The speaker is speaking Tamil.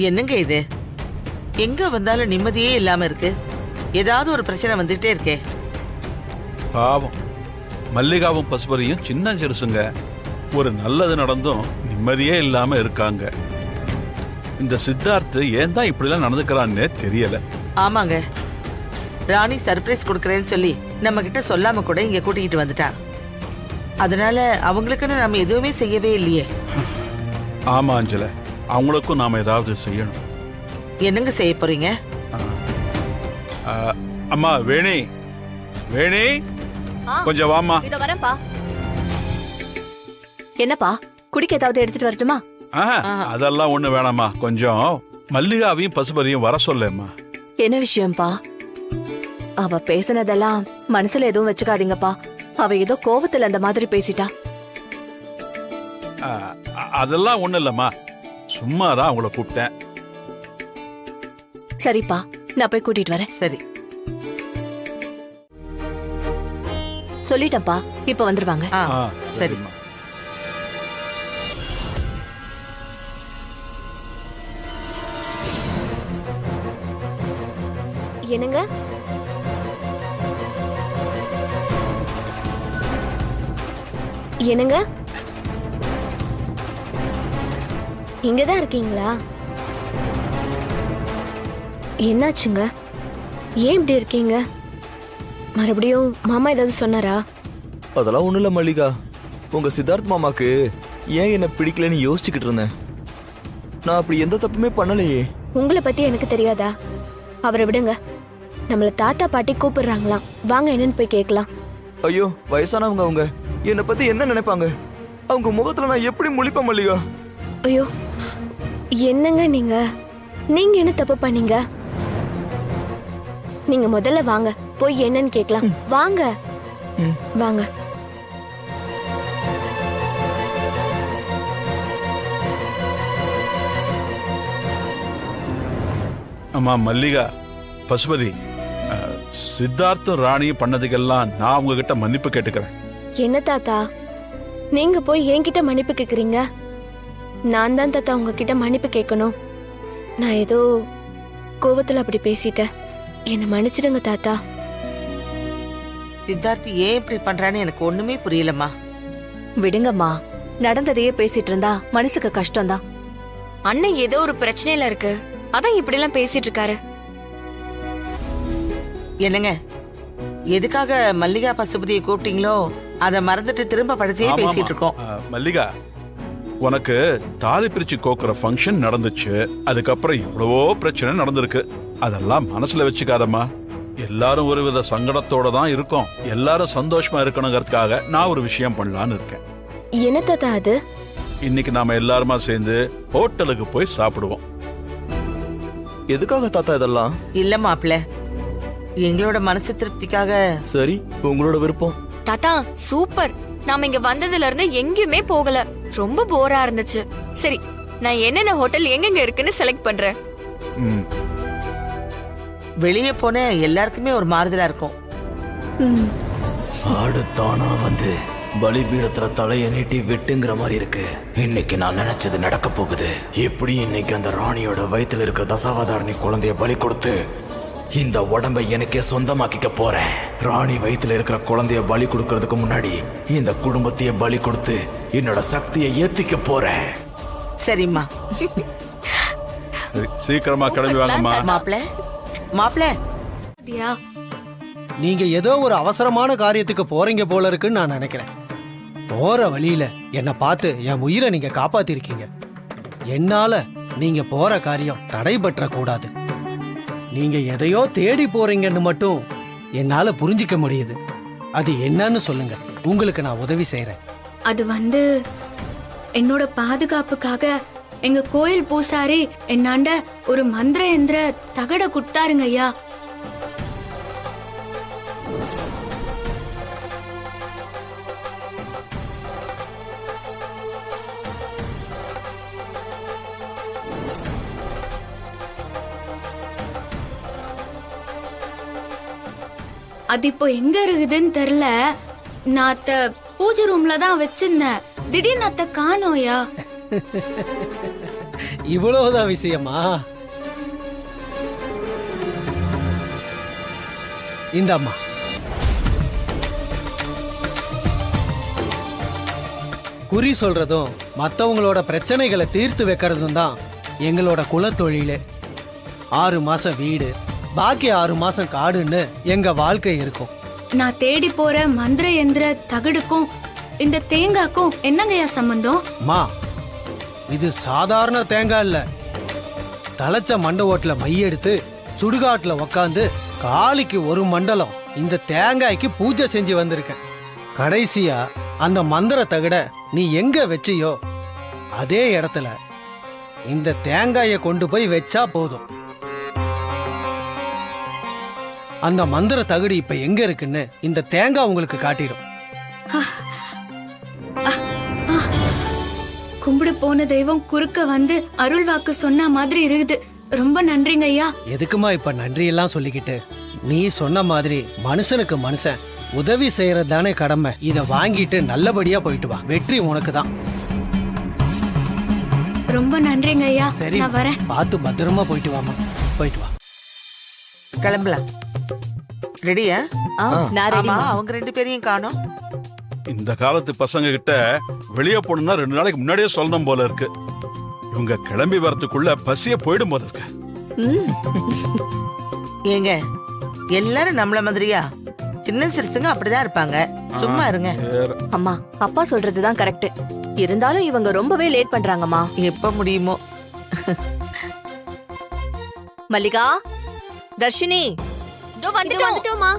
என்னங்க இது? எங்க வந்தாலும் நிம்மதியே இல்லாம இருக்கு. ஏதாவது ஒரு பிரச்சனை வந்துட்டே இருக்கே. பாவம், மல்லிகாவும் பசுபதியும் சின்ன சிறுசுங்க. ஒரு நல்லது நடந்தும் நிம்மதியே இல்லாம இருக்காங்க. இந்த சித்தார்த் ஏன் தான் இப்படிலாம் நடந்துக்கிறான்னே தெரியல. ஆமாங்க, ராணி சர்ப்ரைஸ் கொடுக்கறேன்னு சொல்லி நம்ம கிட்ட சொல்லாம கூட இங்க கூட்டிக்கிட்டு வந்துட்டா. அதனால அவங்களுக்குன்னு நம்ம எதுவுமே செய்யவே இல்லையே. ஆமா அஞ்சல, அவங்களுக்கும் நாம ஏதாவது செய்யணும். என்னங்க செய்ய போறீங்க? அம்மா வேணி, வேணி கொஞ்சம் வாமா. இதோ வரேன்ப்பா. என்னப்பா, குடிக்க ஏதாவது எடுத்துட்டு வரட்டுமா? அதெல்லாம் ஒண்ணு வேணாமா, கொஞ்சம் மல்லிகாவையும் பசுபதியும் வர சொல்லேம்மா. என்ன விஷயம்ப்பா? அவ பேசினதெல்லாம் மனசுல எதுவும் வச்சுக்காதீங்கப்பா. அவ ஏதோ கோவத்துல அந்த மாதிரி பேசிட்டா. அதெல்லாம் ஒண்ணு இல்லம்மா, சும்மாதான் அவங்கள கூப்பிட்டேன். சரிப்பா, நான் போய் கூட்டிட்டு வரேன். சரி, சொல்லிட்டேன்ப்பா, இப்ப வந்துருவாங்க. சரி. என்னங்க? என்னங்க? இங்கதான் இருக்கீங்களா? என்னாச்சுங்க? ஏன் இப்படி இருக்கீங்க? மறுபடியும் மாமா ஏதாவது சொன்னாரா? அதெல்லாம் ஒண்ணும் இல்ல மல்லிகா. உங்க சித்தார்த் மாமாக்கு ஏன் என்ன பிடிக்கலன்னு யோசிச்சுக்கிட்டு இருந்தேன். நான் அப்படி எந்த தப்புமே பண்ணலையே. உங்களை பத்தி எனக்கு தெரியாதா? அவரை விடுங்க. நம்மள தாத்தா பாட்டி கூப்பிடுறாங்களாம், வாங்க என்னன்னு போய் கேட்கலாம். ஐயோ, வயசானவங்க அவங்க, என்னை பத்தி என்ன நினைப்பாங்க? அவங்க முகத்துல நான் எப்படி முழிப்பேன் மல்லிகா? ஐயோ, என்னங்க நீங்க? நீங்க என்ன தப்பு பண்ணீங்க? நீங்க முதல்ல வாங்க, போய் என்னன்னு கேட்கலாம். வாங்க வாங்க. அம்மா மல்லிகா, பசுபதி, சித்தார்த்தும் ராணியும் பண்ணதுக்கெல்லாம் நான் உங்ககிட்ட மன்னிப்பு கேட்டுக்கிறேன். என்ன தாத்தா, நீங்க போய் என்கிட்ட மன்னிப்பு கேக்குறீங்க? நான் தான் தாத்தா உங்ககிட்ட மன்னிப்பு கேட்கணும். நான் ஏதோ கோவத்துல அப்படி பேசிட்டேன், என்ன மன்னிச்சிடுங்க தாத்தா. சித்தார்த்தி ஏன் இப்படி பண்றான்னு எனக்கு ஒண்ணுமே புரியலம்மா. விடுங்கம்மா, நடந்ததையே பேசிட்டு இருந்தா மனசுக்கு கஷ்டம்தான். அண்ணன் ஏதோ ஒரு பிரச்சனையில இருக்கு, அதான் இப்படி எல்லாம் பேசிட்டு இருக்காரு. என்னங்க, எதுக்காக மல்லிகா பசுபதியை கூப்பிட்டீங்களோ அத மறந்துட்டு திரும்ப பழசையே பேசிட்டு இருக்கோம். மல்லிகா, உனக்கு தாலி பிரிச்சு கோக்குற ஃபங்க்ஷன் நடந்துச்சு. அதுக்கப்புறம் எவ்வளவோ பிரச்சனை நடந்திருக்கு. அதெல்லாம் மனசுல வச்சுக்காதம்மா. எல்லாரும் ஒருவித சங்கடத்தோட தான் இருக்கோம். எல்லாரும் சந்தோஷமா இருக்கணுங்கிறதுக்காக நான் ஒரு விஷயம் பண்ணலான்னு இருக்கேன். என்ன தாத்தா அது? இன்னைக்கு நாம எல்லாருமா சேர்ந்து ஹோட்டலுக்கு போய் சாப்பிடுவோம். எதுக்காக தாத்தா இதெல்லாம்? இல்ல மாப்பிள்ள, எங்களோட மனசு திருப்திக்காக. சரி, உங்களோட விருப்பம். தாத்தா சூப்பர். நாம இங்க வந்ததுல இருந்து எங்கேயுமே போகல, ரொம்ப போரா இருந்துச்சு. சரி, நான் என்னென்ன ஹோட்டல் எங்கெங்க இருக்குன்னு செலக்ட் பண்றேன். வெளியே போன எல்லாருக்குமே ஒரு மாறுதலா இருக்கும். ஆடு தானா வந்து பலிபீடத்துல தலைய நீட்டி வெட்டுங்கிற மாதிரி இருக்கு. இன்னைக்கு நான் நினைச்சது நடக்க போகுது. எப்படி இன்னைக்கு அந்த ராணியோட வயித்துல இருக்கிற தசாவதாரணி குழந்தைய பலி கொடுத்து இந்த உடம்பை எனக்கே சொந்தமாக்கிக்க போறேன். ராணி வயித்துல இருக்கிற குழந்தைய பலி கொடுக்கறதுக்கு முன்னாடி இந்த குடும்பத்தையே பலி கொடுத்து என்னோட சக்தியை ஏத்திக்க போறேன். சரிம்மா, சீக்கிரமா கிளம்பி வாங்கம்மா. மாப்பிள்ள மாப்பிள்ள, நீங்க ஏதோ ஒரு அவசரமான காரியத்துக்கு போறீங்க போல இருக்குன்னு நான் நினைக்கிறேன். போற வழியில என்ன பார்த்து என் உயிரை நீங்க காப்பாத்திருக்கீங்க. என்னால நீங்க போற காரியம் தடைபற்ற கூடாது. நீங்க எதையோ தேடி போறீங்கன்னு மட்டும் என்னால புரிஞ்சிக்க முடியுது. அது என்னன்னு சொல்லுங்க, உங்களுக்கு நான் உதவி செய்யறேன். அது வந்து என்னோட பாதுகாப்புக்காக எங்க கோயில் பூசாரி என்னாண்ட ஒரு மந்திர எந்திர தகட குடுத்தாருங்க ஐயா. அது இப்போ எங்க இருக்குதுன்னு தெரியல. நான் அத்த பூஜை ரூம்ல தான் வச்சிருந்தேன். திடீர்னு அத்த காணோயா. இவ்வளவுதான் விஷயமா? இந்தாம்மா. குறி சொல்றதும் மத்தவங்களோட பிரச்சனைகளை தீர்த்து வைக்கிறதும் தான் எங்களோட குலத்தொழிலே. 6 மாசம் வீடு, பாக்கி 6 மாசம் காடுன்னு எங்க வாழ்க்கை இருக்கும். நான் தேடி போற மந்திர எந்திர தகடுக்கும் இந்த தேங்காய்க்கும் என்னங்கய்யா சம்பந்தம்? மா, இது சாதாரண தேங்காய் இல்ல. தலைச்ச மண்ட ஓட்டுல மையெடுத்து சுடுகாட்டுல உக்காந்து காளிக்கு ஒரு மண்டலம் இந்த தேங்காய்க்கு பூஜை செஞ்சு வந்திருக்கேன். கடைசியா அந்த மந்திர தகட நீ எங்க வச்சியோ அதே இடத்துல இந்த தேங்காயை கொண்டு போய் வச்சா போதும். அந்த மந்திர தகடு இப்ப எங்க இருக்குன்னு இந்த தேங்காய் உங்களுக்கு காட்டிடும். கும்பிடு போன தெய்வம் குறுக்க வந்து அருள் வாக்கு சொன்ன மாதிரி இருக்குது. ரொம்ப நன்றிங்க ஐயா. எதுக்குமா இப்ப நன்றி எல்லாம் சொல்லிக்கிட்டு? நீ சொன்ன மாதிரி மனுஷனுக்கு மனுஷன் உதவி செய்யறது தானே கடமை. இத வாங்கிட்டு நல்லபடியா போயிட்டு வா. வெற்றி உனக்கு தான். ரொம்ப நன்றிங்க ஐயா. சரி, நான் வரேன். பார்த்து பத்திரமா போயிட்டு வாமா. போயிட்டு வா. கிளம்பலாம். ரெடியா? நான் ரெடி. ஆமா, அவங்க 2 பேரையும் காணோம். இந்த காலத்து பசங்க கிட்ட வெளியே போகணும்னா 2 நாளைக்கு முன்னாடியே சொல்லணும் போல இருக்கு. இவங்க கிளம்பி வரதுக்குள்ள பசிய போயிடும் போல இருக்கு. ஏங்க, எல்லாரும் நம்மள மாதிரியா? சின்ன சிறுசுங்க அப்படிதான் இருப்பாங்க. சும்மா இருங்க. அம்மா, அப்பா சொல்றதுதான் கரெக்ட். இருந்தாலும் இவங்க ரொம்பவே லேட் பண்றாங்கம்மா. எப்ப முடியுமோ. மல்லிகா, தர்ஷினி, இதோ வந்துட்டோம். வந்துட்டோமா?